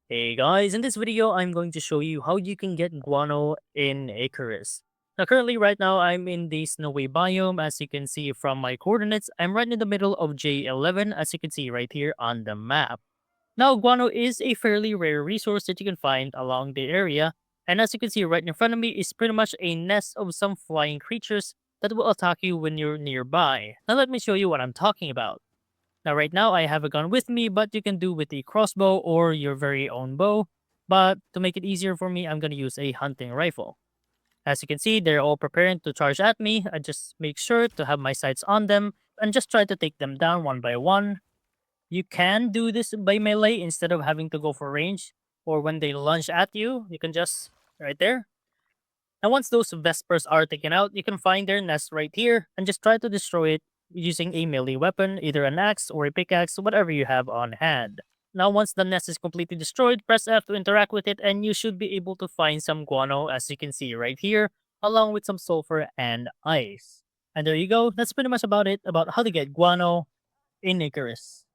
Hey guys, in this video, I'm going to show you how you can get guano in Icarus. Now, currently, right now, I'm in the snowy biome. As you can see from my coordinates, I'm right in the middle of J11, as you can see right here on the map. Now, guano is a fairly rare resource that you can find along the area. And as you can see right in front of me is pretty much a nest of some flying creatures that will attack you when you're nearby. Now, let me show you what I'm talking about. Now, right now, I have a gun with me, but you can do with a crossbow or your very own bow. But to make it easier for me, I'm going to use a hunting rifle. As you can see, they're all preparing to charge at me. I just make sure to have my sights on them and just try to take them down one by one. You can do this by melee instead of having to go for range. Or when they lunge at you, you can just, right there. And once those Vespers are taken out, you can find their nest right here and just try to destroy it using a melee weapon, either an axe or a pickaxe, whatever you have on hand. Now, once the nest is completely destroyed, press F to interact with it, and you should be able to find some guano, as you can see right here, along with some sulfur and ice. And there you go. That's pretty much about it about how to get guano in Icarus.